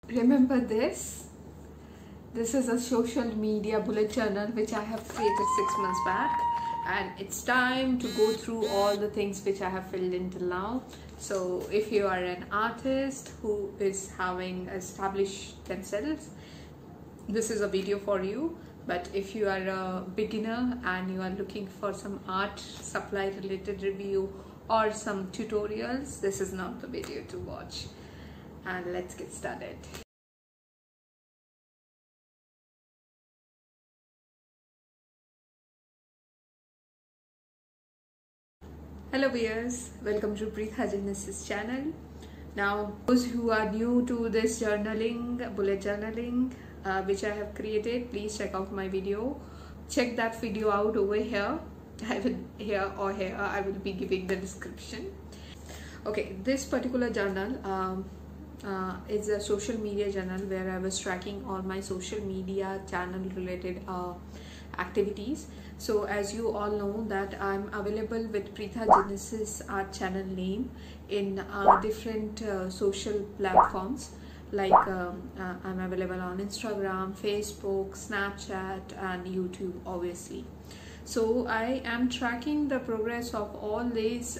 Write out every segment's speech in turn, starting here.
Remember this? This is a social media bullet journal which I have created 6 months back, and it's time to go through all the things which I have filled in till now. So if you are an artist who is having established themselves, this is a video for you. But if you are a beginner and you are looking for some art supply related review or some tutorials, this is not the video to watch. And let's get started. Hello viewers, welcome to Preetha Genesis channel. Now those who are new to this journaling, bullet journaling which I have created, please check out my video. Check that video out over here. I will be giving the description. Okay, this particular journal is a social media journal where I was tracking all my social media channel related activities. So as you all know that I'm available with Preetha Genesis art channel name in different social platforms, like I'm available on Instagram, Facebook, Snapchat and YouTube obviously. So I am tracking the progress of all these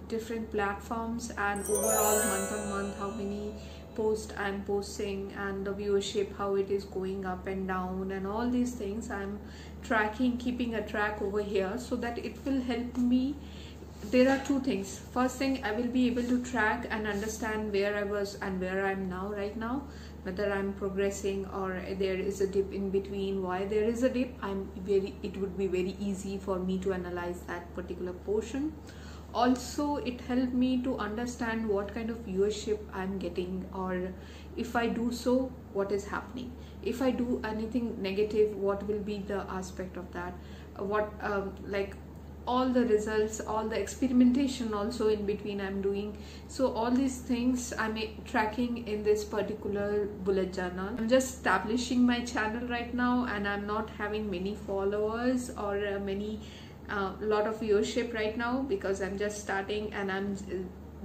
different platforms and overall month on month how many posts I'm posting and the viewership, how it is going up and down, and all these things I'm tracking, keeping a track over here so that it will help me. There are two things. First thing, I will be able to track and understand where I was and where I'm now right now, whether I'm progressing or there is a dip in between. Why there is a dip, it would be very easy for me to analyze that particular portion. Also it helped me to understand what kind of viewership I'm getting, or if I do so, what is happening. If I do anything negative, what will be the aspect of that, like all the results, all the experimentation also in between I'm doing. So all these things I'm tracking in this particular bullet journal. I'm just establishing my channel right now and I'm not having many followers or lot of viewership right now because I'm just starting and I'm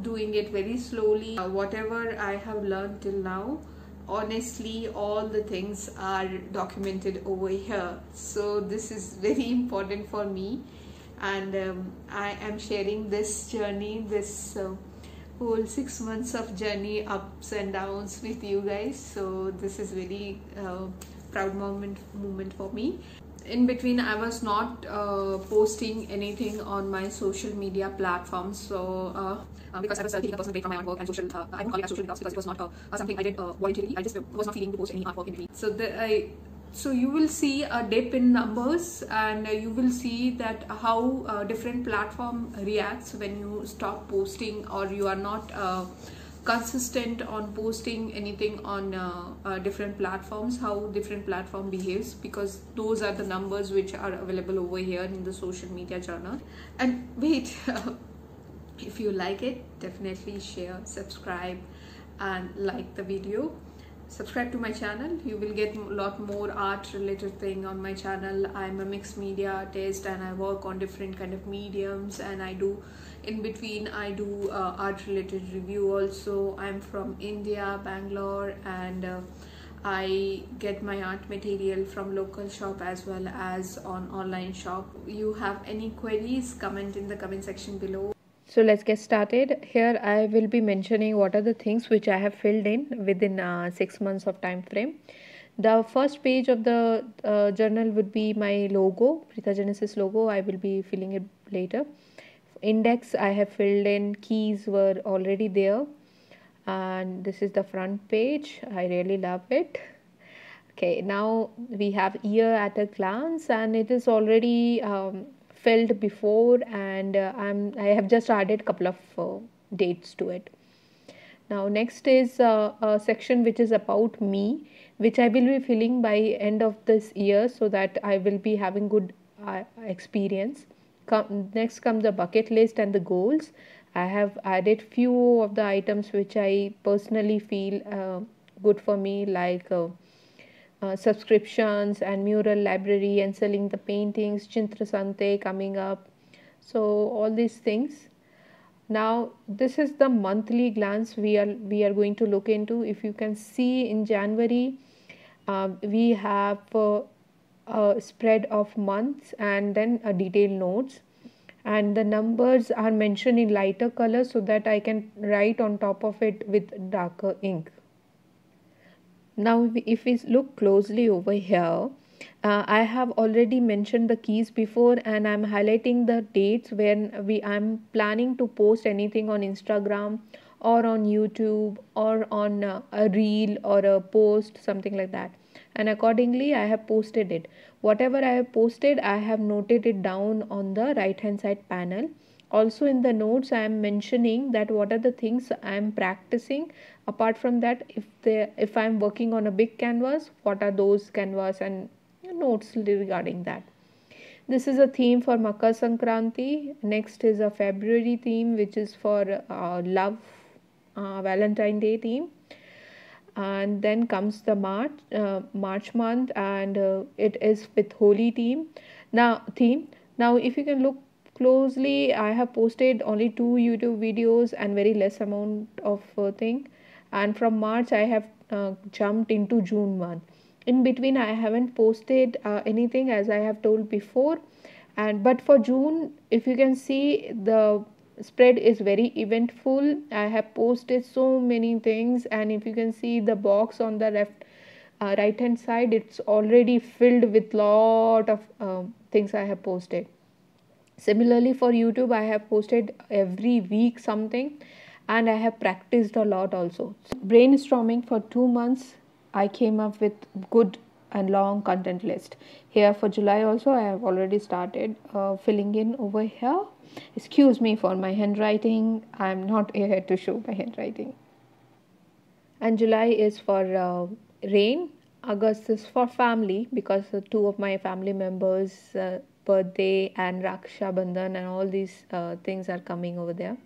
doing it very slowly. Whatever I have learned till now, honestly all the things are documented over here. So this is very important for me, and I am sharing this journey, this whole 6 months of journey, ups and downs with you guys. So this is very proud moment for me. In between I was not posting anything on my social media platforms, so because I was taking a personal break from my artwork and social I don't call it as social because it was not something I did voluntarily. I just was not feeling to post any artwork in between. So you will see a dip in numbers, and you will see that how different platform reacts when you stop posting or you are not consistent on posting anything on different platforms, how different platform behaves, because those are the numbers which are available over here in the social media journal. And wait, if you like it, definitely share, subscribe and like the video. Subscribe to my channel. You will get a lot more art related thing on my channel. I'm a mixed media artist and I work on different kind of mediums, and I do in between I do art related review also. I'm from India, Bangalore, and I get my art material from local shop as well as on online shop. You have any queries, comment in the comment section below. So let's get started. Here I will be mentioning what are the things which I have filled in within 6 months of time frame. The first page of the journal would be my logo, Preetha Genesis logo. I will be filling it later. Index I have filled in, keys were already there, and this is the front page. I really love it. Okay, now we have year at a glance, and it is already filled before, and I have just added couple of dates to it. Now next is a section which is about me, which I will be filling by end of this year so that I will be having good experience. Next comes the bucket list and the goals. I have added few of the items which I personally feel good for me, like subscriptions and mural library and selling the paintings, Chintra Sante coming up. So all these things. Now this is the monthly glance we are going to look into. If you can see in January, we have a spread of months and then a detailed notes, and the numbers are mentioned in lighter color so that I can write on top of it with darker ink. Now if we look closely over here, I have already mentioned the keys before, and I'm highlighting the dates when I'm planning to post anything on Instagram or on YouTube or on a reel or a post, something like that. And accordingly I have posted it. Whatever I have posted, I have noted it down on the right hand side panel. Also in the notes I am mentioning that what are the things I am practicing. Apart from that, if I am working on a big canvas, what are those canvas and notes regarding that. This is a theme for Makar Sankranti. Next is a February theme, which is for love, Valentine Day theme. And then comes the March month, and it is with Holi theme. Now if you can look closely, I have posted only 2 YouTube videos and very less amount of thing. And from March I have jumped into June month. In between I haven't posted anything, as I have told before. And but for June, if you can see, the spread is very eventful. I have posted so many things, and if you can see the box on the right hand side, it's already filled with lot of things I have posted. Similarly for YouTube, I have posted every week something, and I have practiced a lot also. Brainstorming for 2 months, I came up with good and long content list. Here for July also I have already started filling in over here. Excuse me for my handwriting, I am not here to show my handwriting. And July is for rain. August is for family, because 2 of my family members birthday and Raksha Bandhan and all these things are coming over there.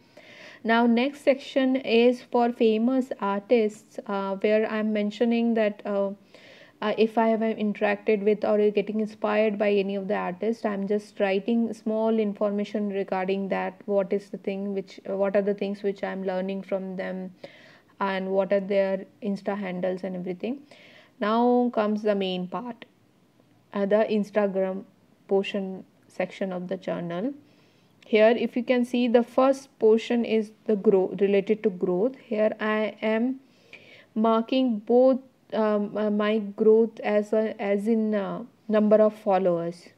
Now next section is for famous artists, where I'm mentioning that if I have interacted with or getting inspired by any of the artists, I'm just writing small information regarding that. What is the thing what are the things which I'm learning from them, and what are their Insta handles and everything. Now comes the main part, the Instagram portion section of the journal. Here if you can see, the first portion is the growth, related to growth. Here I am marking both my growth as in number of followers.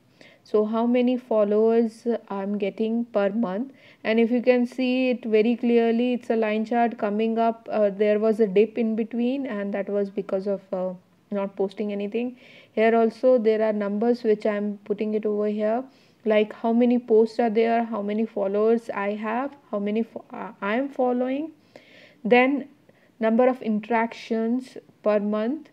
So how many followers I'm getting per month, and if you can see it very clearly, it's a line chart coming up. There was a dip in between, and that was because of not posting anything. Here also there are numbers which I'm putting it over here, like how many posts are there, how many followers I have, how many I am following, then number of interactions per month,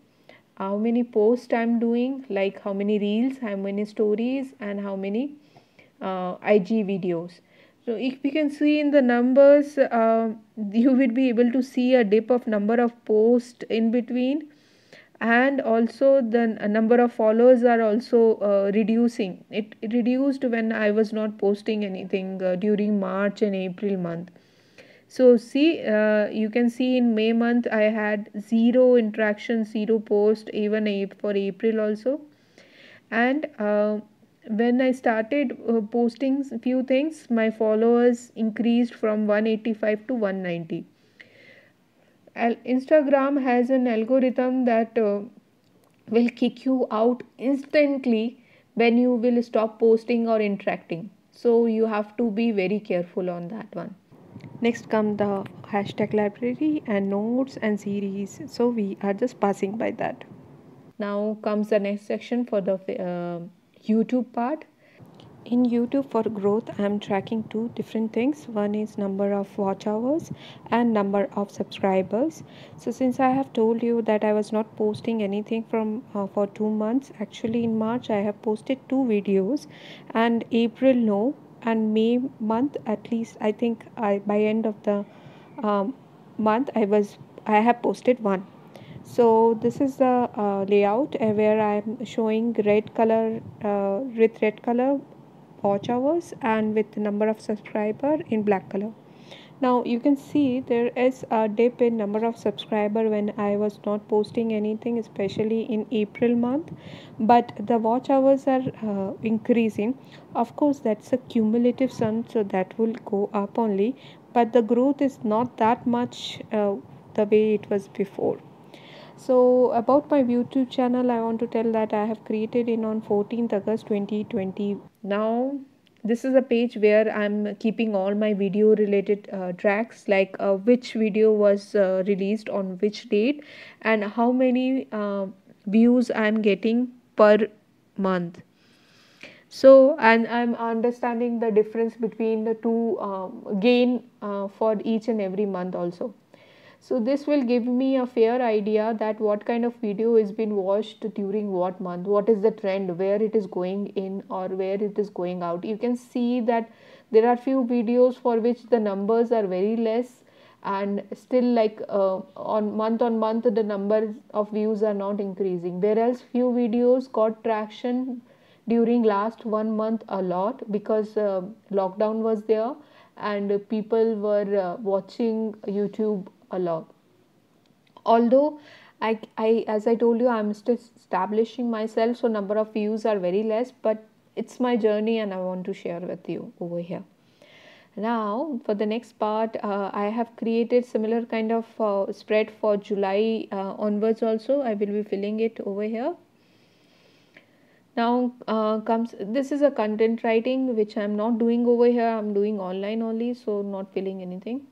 how many posts I'm doing, like how many reels, how many stories, and how many IG videos. So if you can see in the numbers, you will be able to see a dip of number of posts in between, and also the number of followers are also reducing. It reduced when I was not posting anything during March and April month. So see, you can see in May month I had 0 interaction, 0 post, even for April also. And when I started posting few things, my followers increased from 185 to 190. Instagram has an algorithm that will kick you out instantly when you will stop posting or interacting. So you have to be very careful on that one. Next come the hashtag library and notes and series. So we are just passing by that. Now comes the next section for the YouTube part. In YouTube for growth, I am tracking 2 different things. One is number of watch hours and number of subscribers. So since I have told you that I was not posting anything from for 2 months, actually in March I have posted 2 videos, and April no, and May month at least I think by end of the month I have posted 1. So this is the layout where I am showing red color with red color watch hours and with number of subscriber in black color. Now you can see there is a dip in number of subscriber when I was not posting anything, especially in April month, but the watch hours are increasing. Of course, that's a cumulative sum, so that will go up only, but the growth is not that much the way it was before. So about my YouTube channel, I want to tell that I have created it on 14th August 2020. Now this is a page where I'm keeping all my video related tracks, like which video was released on which date and how many views I'm getting per month. So, and I'm understanding the difference between the two gain for each and every month also. So this will give me a fair idea that what kind of video is being watched during what month, what is the trend, where it is going in or where it is going out. You can see that there are few videos for which the numbers are very less, and still like on month the number of views are not increasing, whereas few videos got traction during last 1 month a lot because lockdown was there and people were watching YouTube a lot. Although I as I told you, I'm still establishing myself, so number of views are very less, but it's my journey and I want to share with you over here. Now for the next part, I have created similar kind of spread for July onwards also. I will be filling it over here. Now comes, this is a content writing which I'm not doing over here, I'm doing online only, so not filling anything.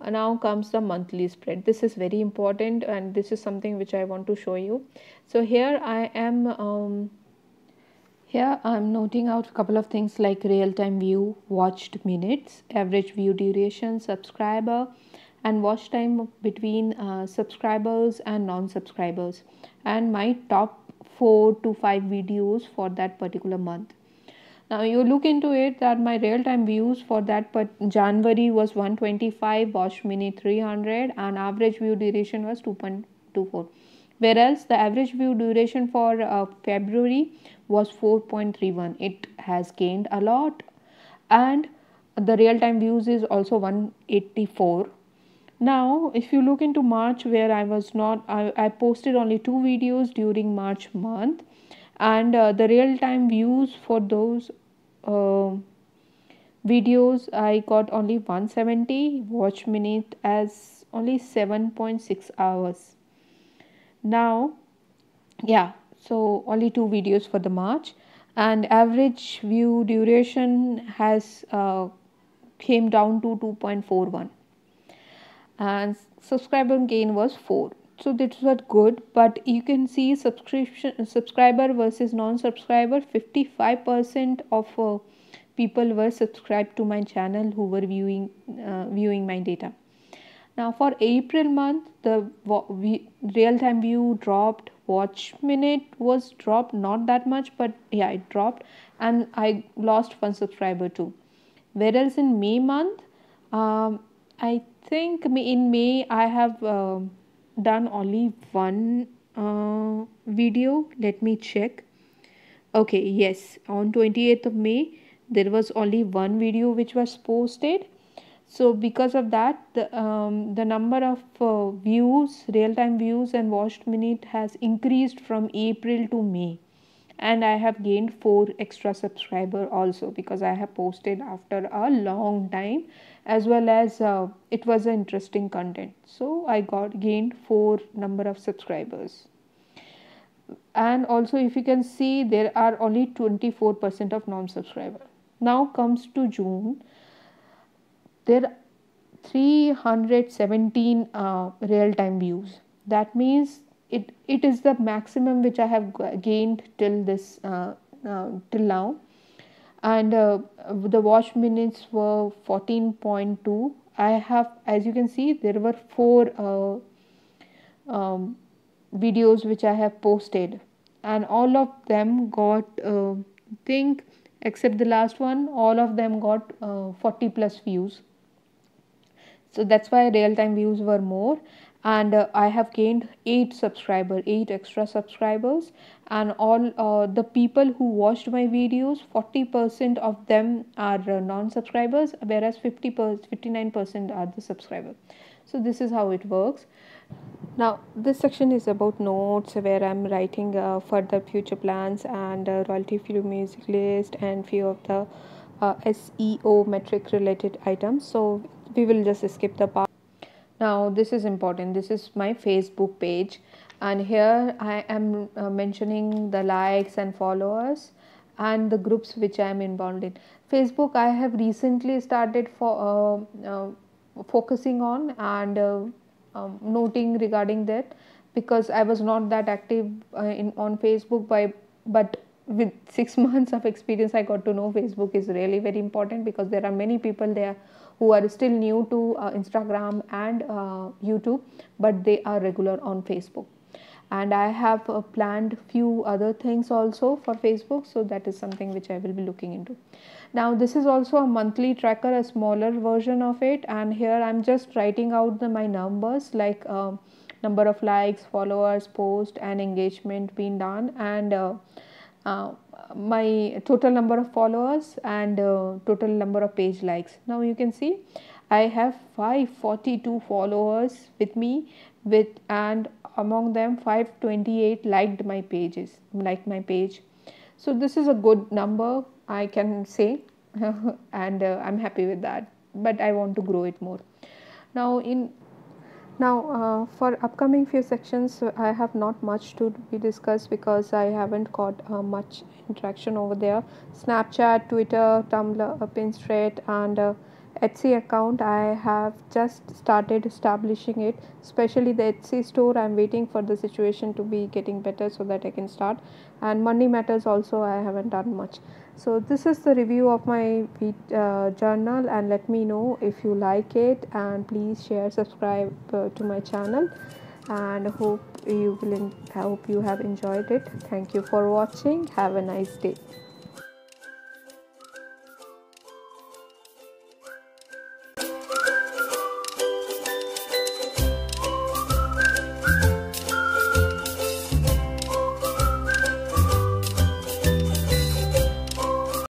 Now comes the monthly spread. This is very important and this is something which I want to show you. So here I am here I'm noting out a couple of things like real-time view, watched minutes, average view duration, subscriber, and watch time between subscribers and non-subscribers, and my top 4 to 5 videos for that particular month. Now you look into it that my real-time views for that January was 125, watch minute 300, and average view duration was 2.24. Whereas the average view duration for February was 4.31. It has gained a lot, and the real-time views is also 184. Now if you look into March, where I was not, I posted only 2 videos during March month, and the real-time views for those uh, videos I got only 170, watch minute as only 7.6 hours. Now yeah, so only 2 videos for the March, and average view duration has came down to 2.41, and subscriber gain was 4. So this was good, but you can see subscriber versus non-subscriber, 55% of people were subscribed to my channel who were viewing my data. Now for April month, the real-time view dropped, watch minute was dropped, not that much, but yeah, it dropped, and I lost 1 subscriber too. Whereas in May month, I think in May I have done only 1 video. Let me check. Okay, yes, on 28th of May there was only 1 video which was posted. So because of that, the number of views, real-time views and watched minute has increased from April to May, and I have gained 4 extra subscriber also because I have posted after a long time, as well as it was an interesting content, so I gained 4 number of subscribers. And also if you can see, there are only 24% of non-subscriber. Now comes to June, there are 317 real-time views. That means it is the maximum which I have gained till this till now. And the watch minutes were 14.2. I have, as you can see, there were 4 videos which I have posted, and all of them got think except the last one, all of them got 40 plus views. So that's why real-time views were more, and I have gained 8 extra subscribers, and all the people who watched my videos, 40% of them are non-subscribers, whereas 59% are the subscriber. So this is how it works. Now this section is about notes, where I'm writing further future plans and royalty free music list and few of the SEO metric related items. So we will just skip the part. Now this is important. This is my Facebook page, and here I am mentioning the likes and followers and the groups which I am involved in. Facebook I have recently started focusing on and noting regarding that, because I was not that active in on Facebook but with 6 months of experience I got to know Facebook is really very important, because there are many people there who are still new to Instagram and YouTube, but they are regular on Facebook. And I have planned few other things also for Facebook, so that is something which I will be looking into. Now this is also a monthly tracker, a smaller version of it, and here I'm just writing out my numbers, like number of likes, followers, post and engagement being done, and uh, my total number of followers and total number of page likes. Now you can see I have 542 followers with me, with and among them 528 liked my page. So this is a good number, I can say, and I'm happy with that, but I want to grow it more. Now for upcoming few sections, I have not much to be discussed, because I haven't got much interaction over there. Snapchat, Twitter, Tumblr, Pinterest and Etsy account, I have just started establishing it, especially the Etsy store. I'm waiting for the situation to be getting better so that I can start. And Money Matters also I haven't done much. So this is the review of my journal, and let me know if you like it, and please share, subscribe to my channel, and hope you have enjoyed it. Thank you for watching. Have a nice day.